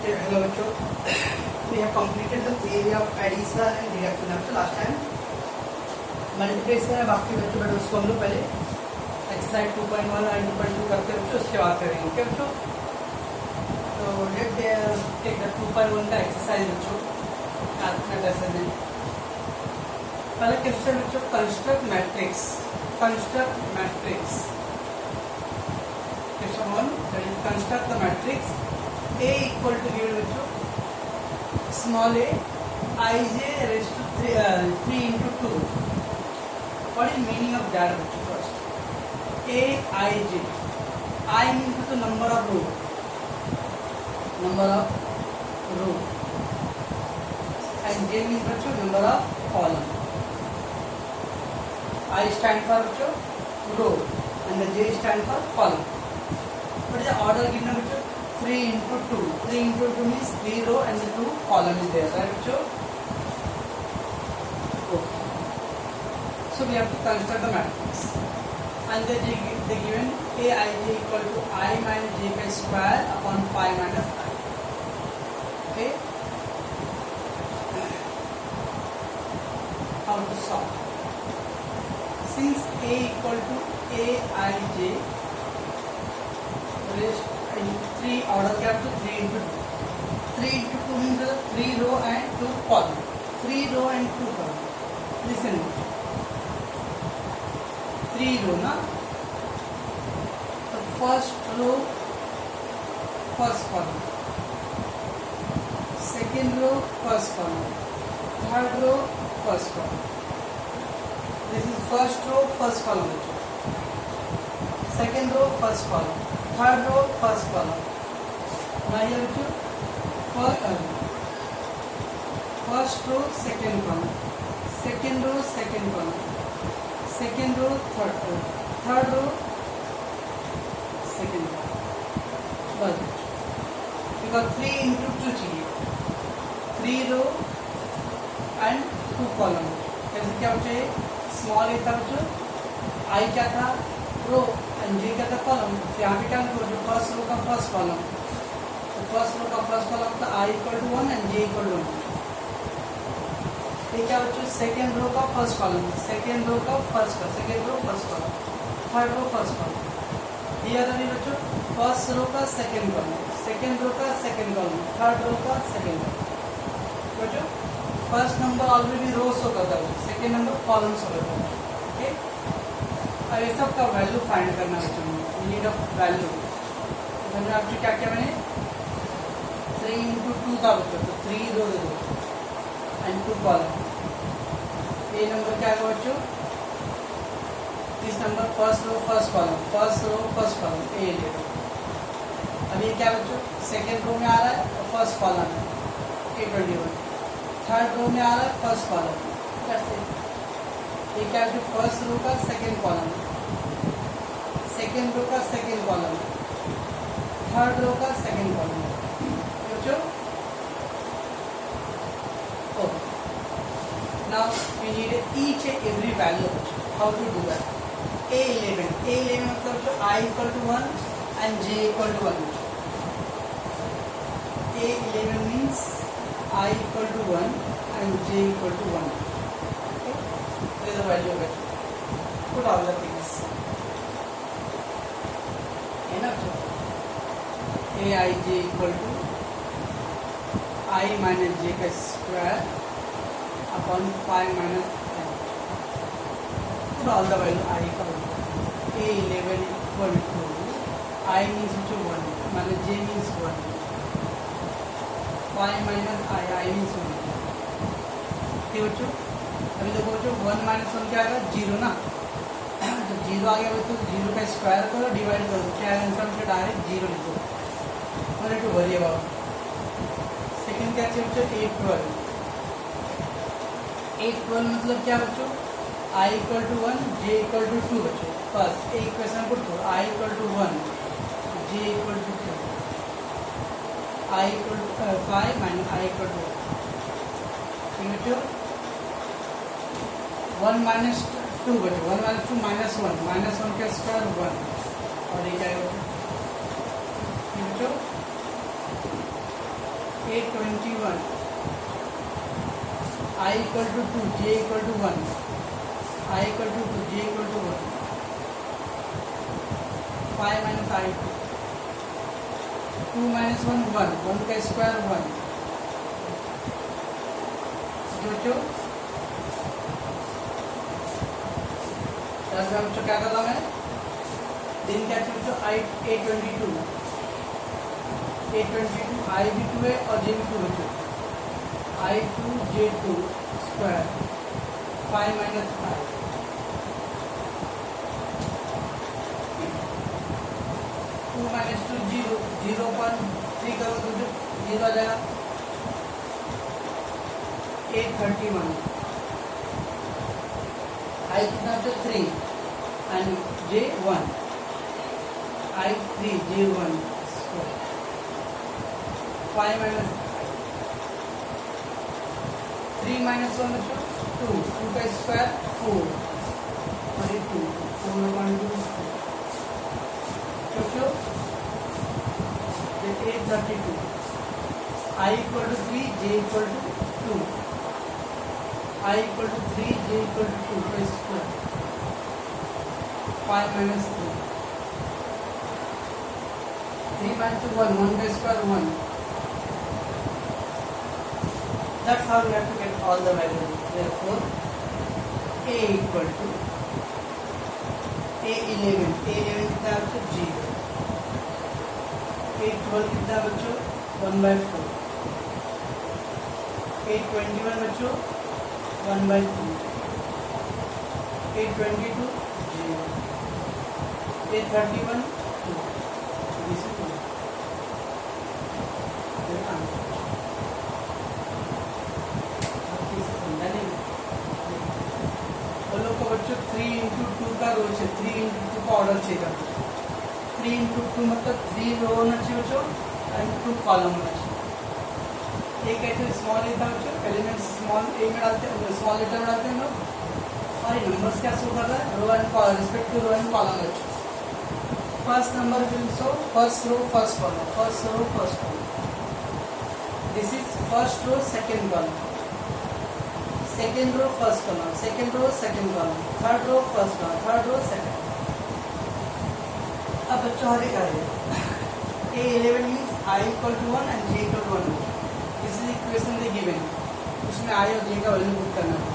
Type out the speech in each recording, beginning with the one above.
Hello बच्चों, we have completed the theory of addition and reduction up to last time. Multiplication है बाकी बच्चों, but उसको हम लोग पहले एक्सरसाइज 2.1 और 2.2 करते हैं बच्चों, उसके बाद करेंगे. ओके बच्चों, तो लेट टेक द 2.1 का एक्सरसाइज बच्चों. आज का लेसन है पहला क्वेश्चन बच्चों, construct matrix. Construct matrix question 1, construct the matrix A equal to given बच्चों small a ij raised to 3 into 2. What is meaning of that बच्चों? First a ij, I means the number of row, and j means बच्चों number of column. I stand for बच्चों row and the j stand for column. What is the order given बच्चों? 3 into 2. 3 into 2 means 3 row and the 2 column is there, right? So we have to construct the matrix, and they given aij equal to I minus j by square upon 5 minus I. Okay, how to solve? Since a equal to aij raised 3 order क्या तो 3 into 2. 3 into 2 means 3 row and 2 column. 3 row and 2 column. Listen. 3 row ना. The first row, first column. Second row, first column. Third row, first column. This is first row, first column. Second row, first column. Third row, first column. Now here first row, second column. Second row, second column. Second row, third row. Third row, second column. बस because 3 into 2 चाहिए. 3 row and 2 column. कैसे क्या चाहिए? Small ए था बच्चों, आई क्या था? Row and जे क्या था? कॉलम. तो यहाँ पे क्या करो, जो फर्स्ट रो का फर्स्ट कॉलम, तो फर्स्ट रो का फर्स्ट कॉलम था I equal to 1 and J equal to 1. ये क्या बच्चों? सेकेंड रो का फर्स्ट कॉलम, सेकेंड रो का first column, second row first column, third row first column. ये आता नहीं बच्चों, फर्स्ट रो का सेकेंड कॉलम, सेकेंड रो का सेकेंड कॉलम, थर्ड रो का सेकेंड कॉलम. बच्चों फर्स्ट नंबर ऑलरेडी रोज शो करता है, सेकेंड नंबर कॉलम शो करता है. ओके, अब ये सब का वैल्यू फाइंड करना है. नीड ऑफ वैल्यू मैंने आपसे क्या क्या मैंने 3 into 2 था बच्चों, तो 3 रो दे दो एंड 2 कॉलम. ये नंबर क्या है बच्चों? इस number first row first column, first row first column A ले दो. अब ये क्या बच्चों? सेकेंड रो में आ रहा है और फर्स्ट कॉलम है A21. थर्ड रो में आ रहा है फर्स्ट कॉलम. कैसे? ये क्या है? फर्स्ट रो का सेकेंड कॉलम, सेकेंड रो का सेकेंड कॉलम, थर्ड रो का सेकेंड कॉलम. बच्चों okay, now we need each and every value. How to do that? A11 मतलब जो I equal to 1 and J equal to 1. A11 means I equal to 1 and J equal to 1. This is the value of it. Put all the things. Enough. Aij equal to I minus j का square upon 5 minus I. Put all the value I equal to A11 equal to I means 1 minus j means 1. 5 minus I means 1. ठीक बच्चों, अभी देखो बच्चों 1 minus 1 क्या आएगा? 0 ना. तो 0 आ गया बच्चों, 0 का स्क्वायर करो, डिवाइड करो, क्या आंसर में डायरेक्ट 0 लिखो. Not to worry about. Second क्या चाहिए बच्चों? 812. 812 मतलब क्या बच्चों? I equal to 1, J equal to 2 बच्चों. बस एक क्वेश्चन पुट करो, I equal to 1, J equal to 2, I equal to 5 minus I equal to 1. बच्चों 1 minus 2 बचे, 1 minus 2 minus 1 का स्क्वायर 1. और ये क्या है बच्चों? 821 I equal to 2 j equal to 1 I equal to 2 j equal to 1 5 minus I 2 minus 1 1 1 का square 1 बच्चों बच्चों क्या कर रहा मैं दिन क्या बच्चों I822 I भी 2 है और j भी 2 बच्चों I2 J2 square 5 minus 5 2 minus 2 0 0.3 करो तो 0 आ जाएगा 831 I कितना तो 3 and J1 I3 J1 square 5 minus 3 minus 1 बच्चों 2 2 का स्क्वायर 4 और ये 2 4 में 1 2 बच्चों ये 832 I equal to 3 J equal to 2 I equal to 3 J equal to 2 का स्क्वायर 5 minus 3 3 minus 1 1 का square 1 That's how we have to get all the values. Therefore, A equal to A11 कितना बच्चों 0 A12 कितना बच्चों 1/4 A21 बच्चों 1/2 A22 0 A31 2 This is 1 बच्चों 3 into 2 का रो चाहिए 3 into 2 का ऑर्डर चाहिए 3 into 2 मतलब 3 रो होना चाहिए बच्चों and 2 कॉलम होना चाहिए एक ऐसे स्मॉल ए था बच्चों एलिमेंट स्मॉल ए में डालते हैं स्मॉल लेटर में डालते हैं लोग और ये नंबर्स क्या शो कर रहा है row and column respect to row and column बच्चों first number will show first row first column this is first row second column second row first column second row second column third row first column third row second अब बच्चों हर एक आ गया A11 means I equal to 1 and J equal to 1 this is equation they given उसमें I और J का value put करना है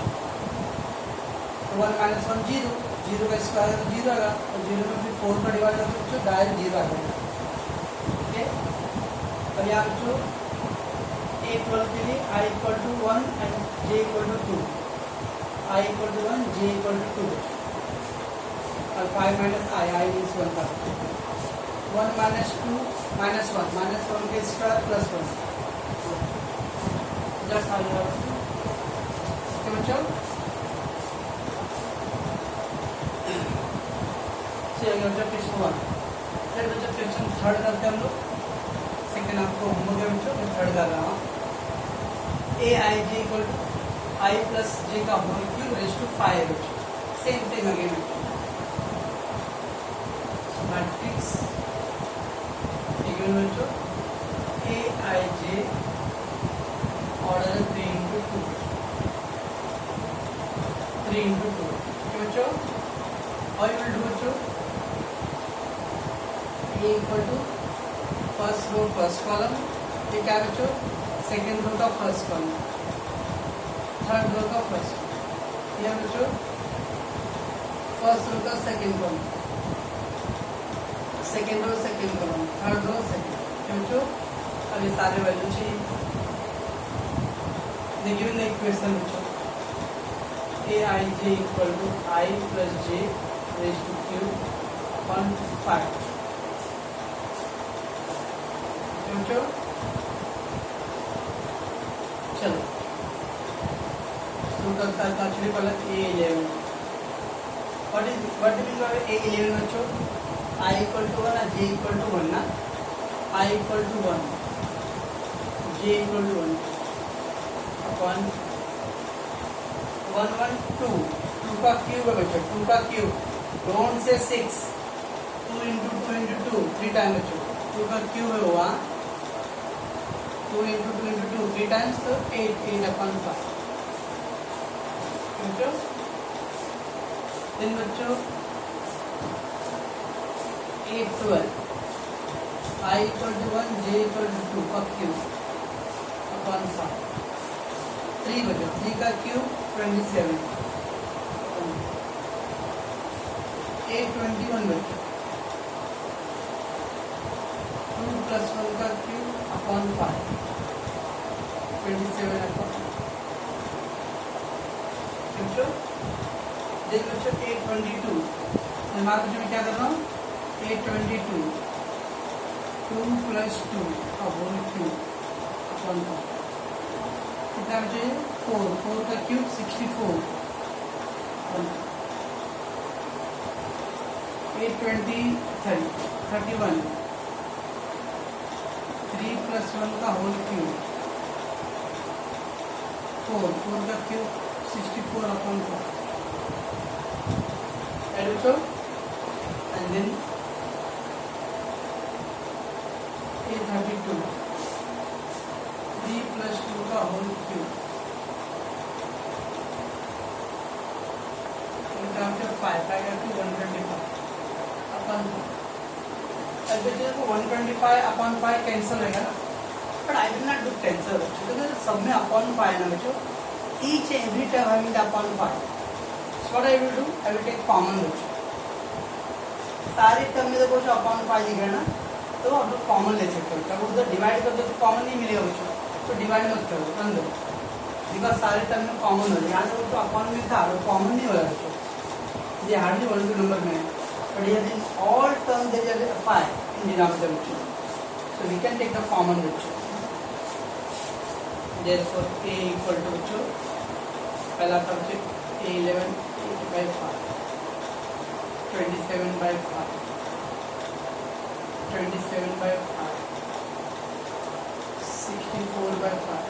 तो 1 minus 1 0 0 का स्क्वायर है तो 0 आएगा और 0 में फिर 4 का डिवाइड करते बच्चों डायरेक्ट 0 आ जाएगा ठीक है और यहाँ बच्चों A12 के लिए I equal to 1 and J equal to 2 I equal to 1 J equal to 2 और 5 minus I means 1 था 1 minus 2 minus 1 के स्क्वायर प्लस 1 जस्ट आ गया ओके बच्चों चलिए बच्चों क्वेश्चन 1 फिर बच्चों क्वेश्चन थर्ड करते हैं हम लोग सेकंड आपको होमवर्क है बच्चों मैं थर्ड कर रहा हूँ Aij equal to I plus j का whole cube raise to 5 same thing again matrix equal बच्चों Aij ऑर्डर 3 into 2 ओके बच्चों और यू विल डू बच्चों A equal to first row first column ये क्या बच्चों सेकेंड रो का first column third row का फर्स्ट ये बच्चों फर्स्ट रो का second column second row second column third row second बच्चों अब ये सारे वैल्यू चाहिए देखिए ना इक्वेशन बच्चों Aij equal to I plus j raised to q on 5 बच्चों चलो शुरू करता है एक्चुअली पहले A11 what mean by A11 बच्चों I equal to 1 और J equal to 1 ना I equal to 1 J equal to 1 अपन 1 1 2 2 का क्यूब है बच्चों 2 का cube don't say 6 2 into 2 3 time बच्चों 2 का क्यूब है हुआ 2 into 2 3 times तो 8 upon 5 बच्चों। then बच्चों 8 12 I equal to 1 j equal to 2 का क्यूब upon 5 3 बच्चों 3 का क्यूब 27 8 21 बच्चों 2 plus 1 का क्यूब upon 5 27 upon बच्चों। देख बच्चों 822 हमारे बच्चों में क्या कर रहा हूँ 822 2 plus 2 का होल क्यूब अपॉन 5 कितना बच्चे 4 का क्यूब 64 820 31 3 plus 1 का होल क्यूब 4 का cube 64 upon 4 and then 832 3 plus 2 का होल क्यूब 5 का क्यूब 125 upon 4 अब देखो 125 upon 5 कैंसिल होगा ना but I will not do cancel because सब में upon 5 ना बच्चों each and every term having the upon 5 so what I will do I will take common बच्चों सारे टर्म में तो कुछ अपॉन 5 दिख रहा है ना तो आप लोग कॉमन ले सकते हो जब उधर डिवाइड कर दो तो कॉमन नहीं मिलेगा बच्चों तो डिवाइड मत करो कर दो बिकॉज सारे टर्म में कॉमन हो जाए यहाँ से तो अपॉन में था तो कॉमन नहीं हो रहा बच्चों ये हार्डली 1 2 नंबर में बट ये in all term there is 5 in denominator बच्चों so we can take the common बच्चों therefore a equal to बच्चों पहला टर्म से a11 8/5 27/5 27/5 64/5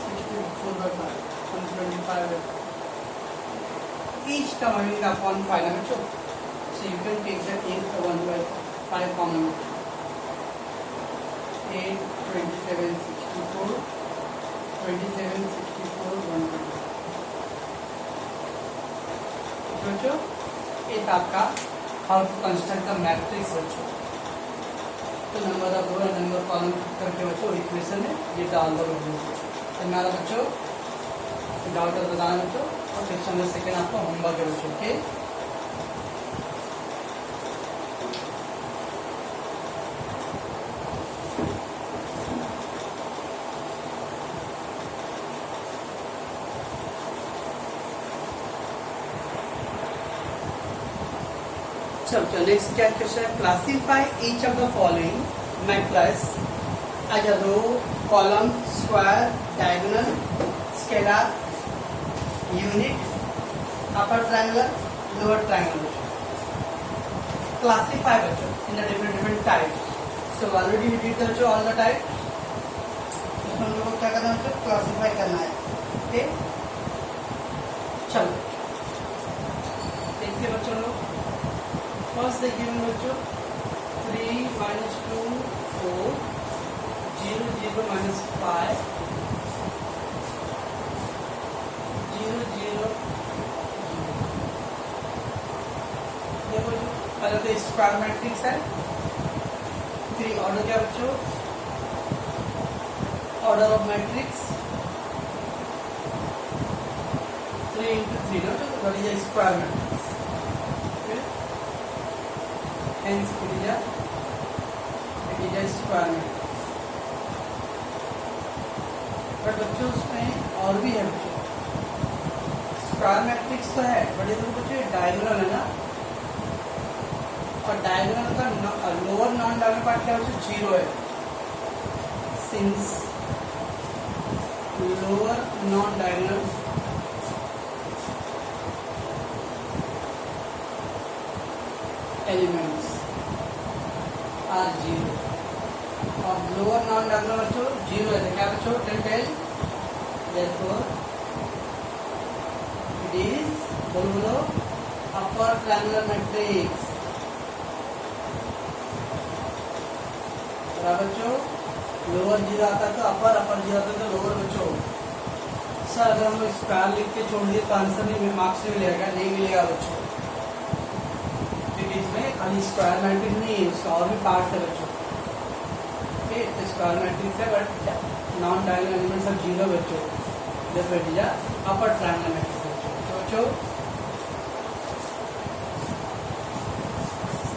64/5 125 each term having the upon 5 ना बच्चों so you can take the 1/5 common 8 27 64 27 64 125 बच्चों एक आपका how to construct the matrix बच्चों तो number of row number column करके बच्चों इक्वेशन है ये डाल दो तो हमारा बच्चों डाउट बताना बच्चों और सेक्शन में सेकेंड आपका होमवर्क है बच्चों ओके चलो नेक्स्ट क्या क्वेश्चन है classify each of the following matrix as a row column square diagonal scalar unit upper triangular lower triangular classify बच्चों in the different types so already we did बच्चों all the type इसमें हम लोग को क्या करना है बच्चों क्लासिफाई करना है ओके चलो देखिए बच्चों लोग फर्स्ट they given बच्चों 3 minus 2 4 0 0 minus 5 0 0 ये बच्चों पहले तो स्क्वायर मैट्रिक्स है 3 ऑर्डर क्या बच्चों order of matrix 3 into 3 no तो that is square matrix hence it is a square matrix but बच्चों उसमें और भी है बच्चों स्क्वायर मैट्रिक्स तो है बट ये तो बच्चों डायगोनल है ना और डायगोनल का लोअर नॉन डायगोनल पार्ट क्या बच्चों 0 है since lower non diagonal elements are 0 और लोअर नॉन डायगोनल बच्चों 0 है तो क्या बच्चों टेल therefore it is बोलो upper triangular matrix बच्चों लोअर जीरो आता तो अपर, अपर जीरो आता तो लोअर बच्चों। सर अगर हम स्क्वायर लिख के छोड़ दिए तो आंसर नहीं, मार्क्स नहीं मिलेगा, नहीं मिलेगा बच्चों, क्योंकि इसमें खाली स्क्वायर मैट्रिक्स नहीं है, उसका और भी पार्ट है बच्चों। ओके, तो स्क्वायर मैट्रिक्स है but non diagonal elements of zero बच्चों, जब बैठ जा अपर ट्रायंगल मैट्रिक्स बच्चों।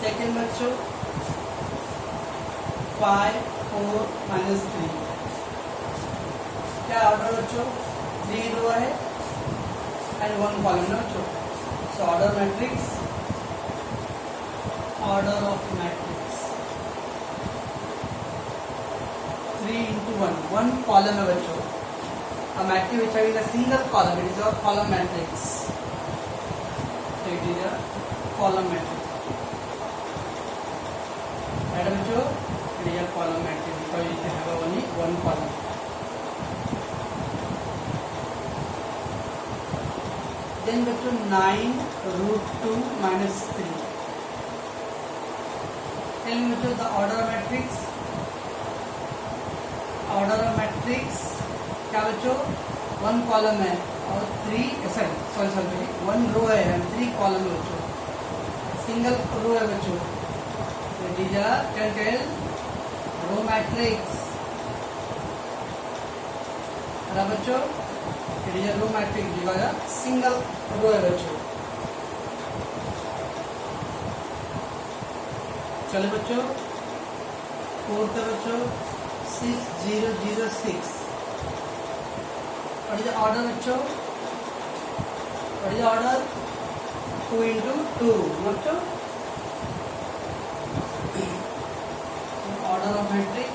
सेकेंड बच्चों 5 4 -3 क्या ऑर्डर बच्चों, 3 रो है एंड 1 कॉलम है बच्चों। So order matrix, order of matrix 3 into 1, 1 column है बच्चों। A matrix which having a single column, it is a column matrix. So it is a column matrix. Right बच्चों, it is a column matrix because it have only 1 column. Then बच्चों 9√2 - 3. Tell me बच्चों the order of matrix. Order of matrix क्या बच्चों, 1 column है और 3 sorry 1 रो है and 3 column है बच्चों, सिंगल रो है बच्चों। तो it is a tail row matrix है बच्चों, it is a row matrix because single row है बच्चों। चलो बच्चों, फोर्थ है बच्चों 6 0 0 6। What is the order बच्चों, what is the order, 2 into 2 बच्चों। order of matrix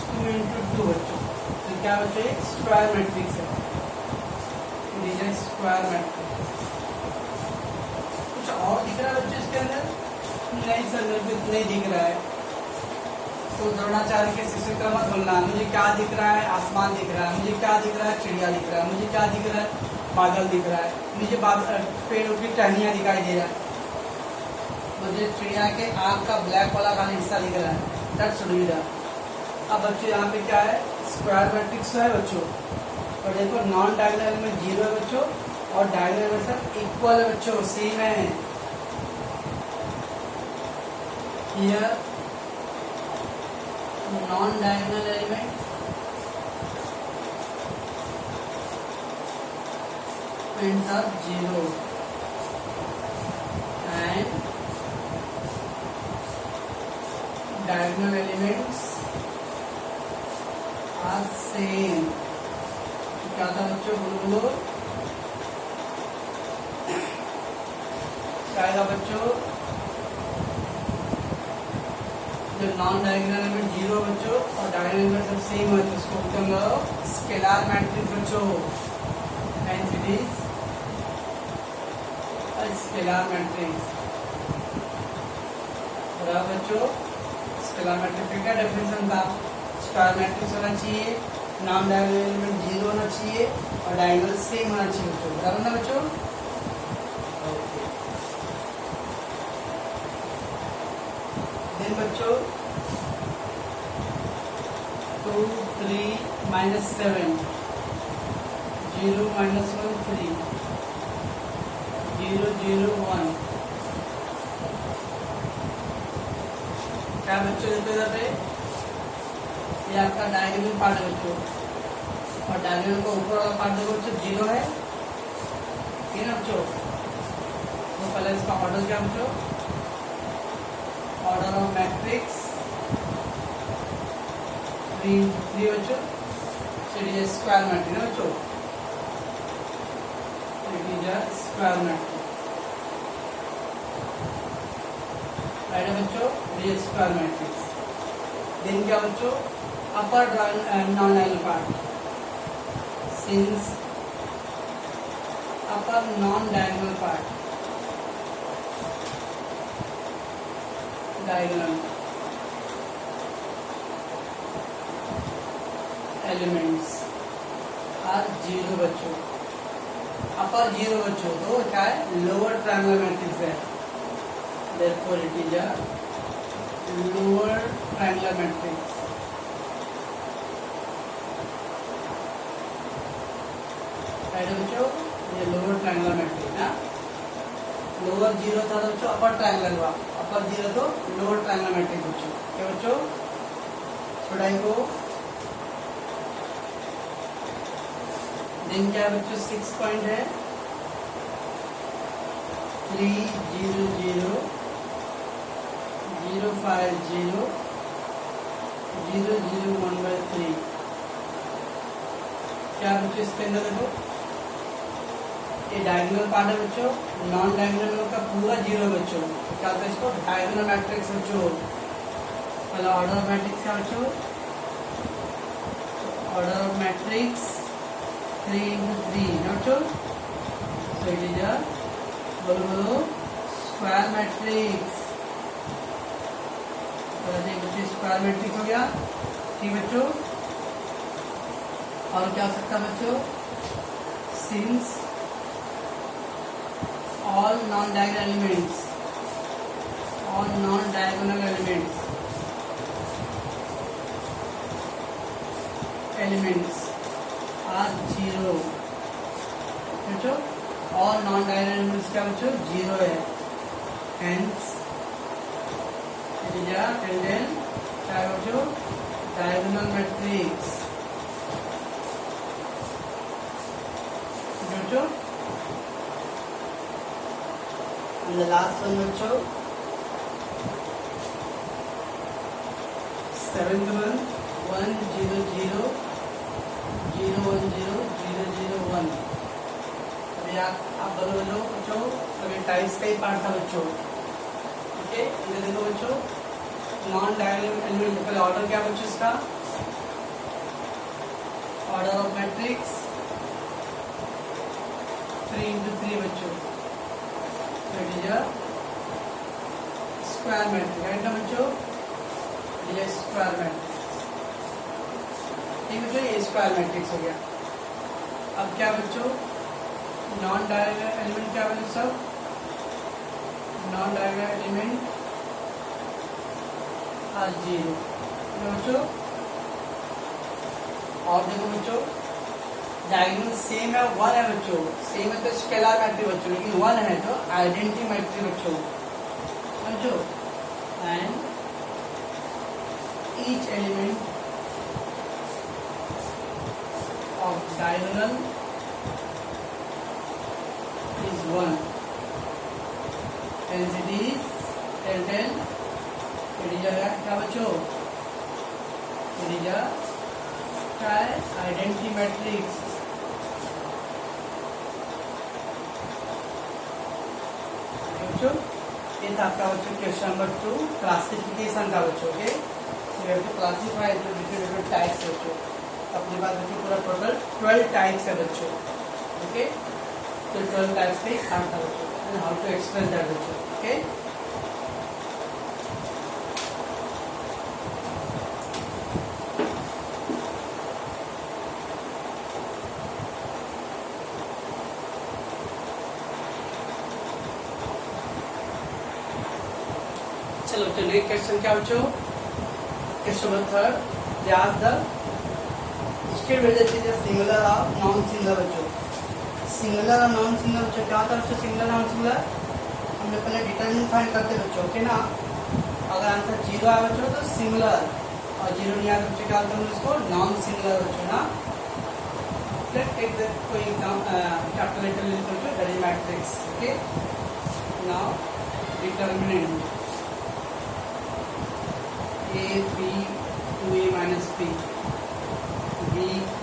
2 into 2 बच्चों। तो क्या बच्चों, एक स्क्वायर मैट्रिक्स है, it is a square matrix. कुछ और दिख रहा है बच्चों इसके अंदर? नहीं सर, मेरे को इतना ही दिख रहा है। तो द्रोणाचार्य के शिष्य का मत बोलना, मुझे क्या दिख रहा है, आसमान दिख रहा है, मुझे क्या दिख रहा है, चिड़िया दिख रहा है, मुझे क्या दिख रहा है, बादल दिख रहा है, मुझे पेड़ों की टहनियाँ दिखाई दे रहा है, मुझे चिड़िया के आँख का ब्लैक वाला खाली हिस्सा दिख रहा है, दैट्स रीडर। अब बच्चों यहाँ पे क्या है, स्क्वायर मैट्रिक्स है बच्चों, और देखो नॉन डायगोनल में 0 है बच्चों और डायगोनल में सब इक्वल है बच्चों, सेम है। Here non-diagonal element are 0 and diagonal elements are same. क्या था बच्चों, बोलो क्या था बच्चों, जो नॉन डायगोनल एलिमेंट 0 बच्चों और डायगोनल एलिमेंट सब सेम है, तो इसको बोलते हैं हम स्केलर मैट्रिक्स बच्चों, hence it is a scalar matrix. बराबर बच्चों, स्केलर मैट्रिक्स का क्या डेफिनेशन था, स्क्वायर मैट्रिक्स होना चाहिए, नॉन डायगोनल एलिमेंट 0 होना चाहिए और डायगोनल सेम होना चाहिए बच्चों, बराबर ना बच्चों। बच्चों 2 3 -7 0 -1 3 0 0 1 क्या बच्चों देखो इधर पे, ये आपका डायगोनल पार्ट है बच्चों, और डायगोनल का ऊपर वाला पार्ट देखो बच्चों 0 है, ठीक है ना बच्चों। तो पहले इसका ऑर्डर क्या बच्चों, ऑर्डर ऑफ मैट्रिक्स 3 बच्चों, इट इज स्क्वायर मैट्रिक्स ना बच्चों, it is a square matrix, right है बच्चों, it is square matrix. Then क्या बच्चों, upper non diagonal part, since upper non diagonal part diagonal elements are 0 बच्चों, अपर 0 बच्चों, तो क्या है, लोअर ट्रायंगुलर मैट्रिक्स है, therefore it is a lower triangular matrix. बच्चों ये लोअर ट्रायंगुलर मैट्रिक्स ना, लोअर जीरो था तो बच्चों अपर ट्रायंगुलर हुआ, अपर जीरो तो लोअर ट्रायंगुलर मैट्रिक्स बच्चों। क्या बच्चों छोड़ाई को दिन क्या है बच्चों 6 पॉइंट है 3 0 0 0 5 0 0 0 1/3। क्या बच्चों इसके अंदर देखो ये डायगोनल पार्ट है बच्चों, नॉन डायगोनल का पूरा जीरो बच्चों। तो क्या होता है इसको डायगोनल मैट्रिक्स बच्चों। पहला ऑर्डर ऑफ मैट्रिक्स क्या बच्चों, ऑर्डर ऑफ मैट्रिक्स 3 into 3 ना बच्चों। तो इट इज अ बोलो स्क्वायर मैट्रिक्स। बच्चों स्क्वायर मैट्रिक्स हो गया ठीक बच्चों। और क्या हो सकता है बच्चों, since all non-diagonal elements are zero बच्चों, all non-diagonal elements क्या बच्चों जीरो है, hence it is a and then क्या है बच्चों diagonal matrix बच्चों। And the last one बच्चों 7th one 1 0 0 0 1 0 0 0 1। अभी आप बोलो बच्चों अभी टाइप्स का ही पार्ट था बच्चों ठीक है। इधर देखो बच्चों नॉन डायगोनल एलिमेंट पहले ऑर्डर क्या बच्चों इसका, ऑर्डर ऑफ मैट्रिक्स 3 into 3 बच्चों। It is a square matrix right ना बच्चों, it is a square matrix ठीक बच्चों। ये स्क्वायर मैट्रिक्स हो गया। अब क्या बच्चों नॉन डायगोनल एलिमेंट क्या बच्चों, सब non diagonal element are zero बच्चों। और देखो बच्चों डायगोनल सेम है 1 है बच्चों, सेम है तो स्केलर मैट्रिक्स बच्चों, लेकिन 1 है तो आइडेंटिटी मैट्रिक्स बच्चों समझो। And each element of diagonal is 1 hence it is 10 it is a क्या बच्चों, it is a क्या है आइडेंटिटी मैट्रिक्स। ये था आपका बच्चों क्वेश्चन नंबर 2 क्लासिफिकेशन का बच्चों के। So we have to classify into different types बच्चों। अपने पास बच्चों पूरा टोटल 12 टाइप्स है बच्चों ओके। तो 12 टाइप्स के था बच्चों and how to express that बच्चों ओके। चलो बच्चों नेक्स्ट क्वेश्चन क्या बच्चों, question number 3 they ask the state whether it is a singular or non singular बच्चों। सिंगुलर और नॉन सिंगुलर बच्चों क्या होता है बच्चों, सिंगुलर नॉन सिंगुलर हम लोग पहले डिटरमिनेंट फाइंड करते हैं बच्चों ओके ना। अगर आंसर 0 आया बच्चों तो सिंगुलर, और 0 नहीं आया बच्चों क्या होता है इसको नॉन सिंगुलर बच्चों ना। लेट्स टेक द कोई एग्जाम कैपिटल लेटर ले लेते बच्चों that is matrix okay. Now determinant A B 2A minus P B Q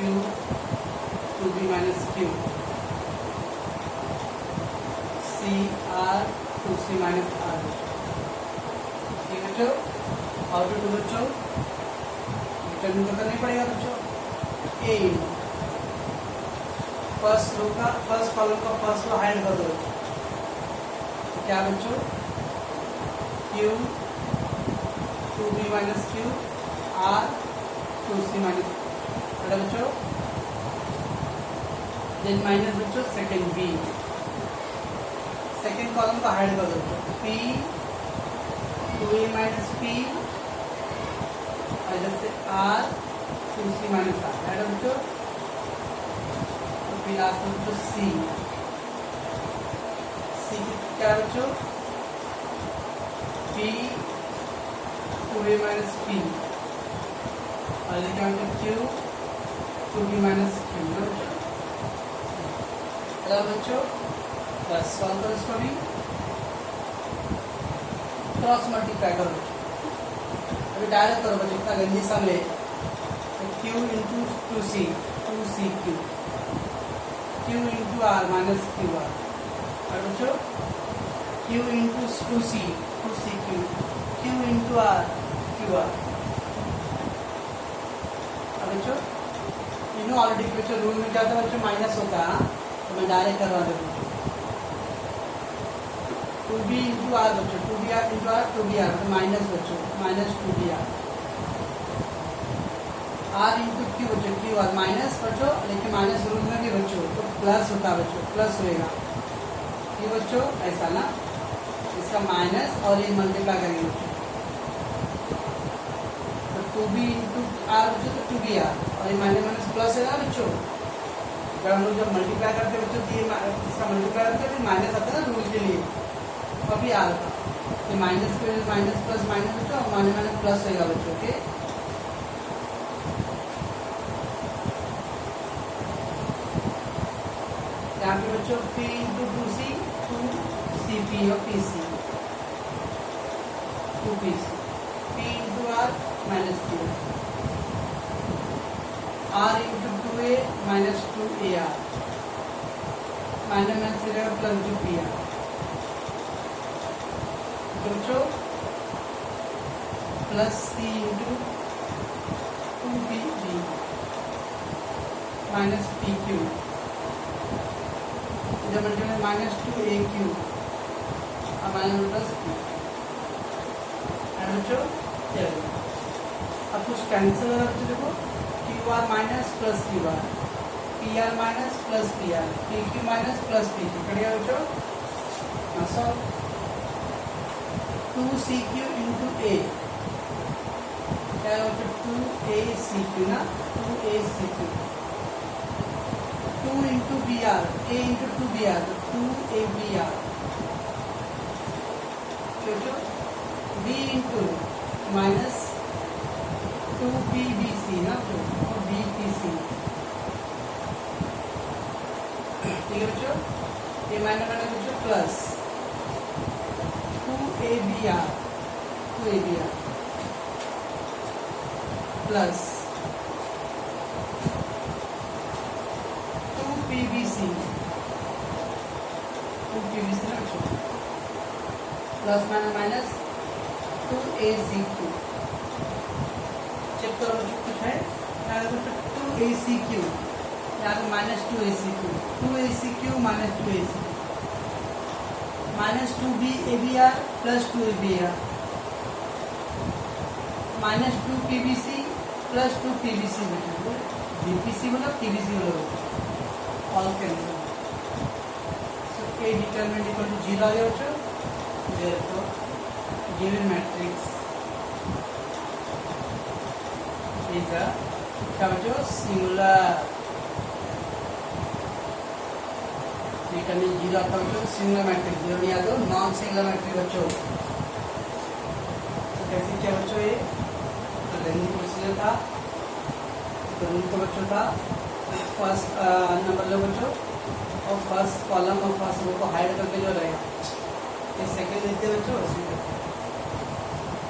2B minus Q C R 2C minus R ठीक है बच्चों। हाउ टू डू बच्चों, डिटरमिनेंट तो करना ही पड़ेगा बच्चों। A फर्स्ट रो का फर्स्ट कॉलम का फर्स्ट रो हाइड कर दो तो क्या बच्चों Q 2B minus Q R 2C minus बच्चों। देन माइनस बच्चों सेकेंड B, सेकेंड कॉलम का हाइड कर दो P 2a माइनस p और इधर से r 2c माइनस r है बच्चों। तो फिर लास्ट में बच्चों c क्या बच्चों p 2a माइनस p और इधर क्या बच्चों q 2b माइनस q है बच्चों। बस सॉल्व करो इसको भी, क्रॉस मल्टीप्लाई करो बच्चों। अभी डायरेक्ट करो बच्चों, इतना गंदी सम है। q into 2c 2cq q into r minus Q R और बच्चों q into 2c 2cq q into r Q R. अब बच्चों इन्हों ऑलरेडी बच्चों रूल में क्या था बच्चों माइनस होता है, तो मैं डायरेक्ट कर रहा हूँ। 2b इंटू आर बच्चों 2br इंटू आर 2br तो माइनस बच्चों minus 2br r into Q बच्चों क्यू आर माइनस बच्चों, लेकिन माइनस रूल में भी बच्चों तो प्लस होता है बच्चों, प्लस होएगा ये बच्चों ऐसा ना, इसका माइनस और ये मल्टीप्लाई करेंगे बच्चों। तो 2b इंटू आर बच्चों तो 2br और ये माइनस माइनस प्लस है ना बच्चों। जब हम लोग जब मल्टीप्लाई करते हैं बच्चों तो ये इसका मल्टीप्लाई करते हैं माइनस आता है ना रूल के लिए, और भी आर का ये माइनस पे माइनस प्लस माइनस बच्चों और माइनस माइनस प्लस होगा बच्चों के। यहाँ पे बच्चों p इंटू 2c 2cp और pc 2pc p into r minus q r into 2a minus 2ar minus minus रहेगा प्लस जो pr बच्चों plus c into 2pb minus pq जब बच्चों में माइनस 2aq और माइनस प्लस q है बच्चों। चलिए अब कुछ कैंसिल होगा बच्चों, देखो qr minus plus qr pr minus plus pr pq minus plus pq करिए बच्चों। सॉल्व 2cq इंटू a क्या है बच्चों 2acq ना 2acq 2 into br a into 2br 2abr b into minus 2bbc ना तो bpc ठीक है बच्चों। ये माइनस माइनस बच्चों प्लस 2abr प्लस 2pbc ना बच्चों plus minus minus 2acq check करो बच्चों कुछ है 2acq यहाँ पे minus 2acq minus 2acq minus 2babr plus 2abr minus 2pbc plus 2pbc बच्चों bpc बोला pbc बोला all cancel. So a determinant equal to 0 आ गया बच्चों। therefore given matrix is a क्या बच्चों सिंगुलर डिटरमिनेंट 0 आता बच्चों सिंगुलर मैट्रिक्स, 0 नहीं आता नॉन सिंगुलर मैट्रिक्स बच्चों। तो कैसे क्या बच्चों ये तो लेंथ प्रोसीजर था, तो रूल तो बच्चों था फर्स्ट नंबर लो बच्चों और फर्स्ट कॉलम और फर्स्ट रो को हाइड करके जो रहेगा ये सेकंड लिखते बच्चों उसी को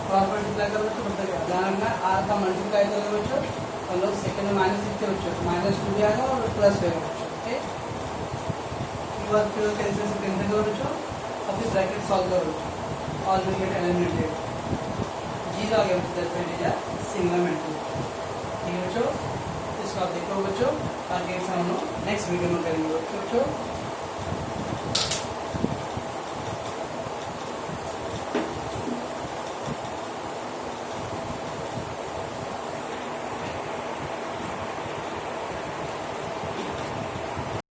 क्रॉस मल्टीप्लाई करो बच्चों बढ़ता गया। ध्यान रखना आर का मल्टीप्लाई करोगे बच्चों और लोग सेकंड में माइनस लिखते बच्चों माइनस 2 भी आएगा और प्लस होगा बच्चों। ओके कैंसिल से कैंसिल करो बच्चों और फिर ब्रैकेट सॉल्व करो बच्चों ऑल विल गेट एलिमिनेटेड 0 आ गया बच्चों सिंगुलर मैट्रिक्स। ठीक है बच्चों, इसको आप देखो बच्चों आगे हम लोग नेक्स्ट वीडियो में करेंगे बच्चों।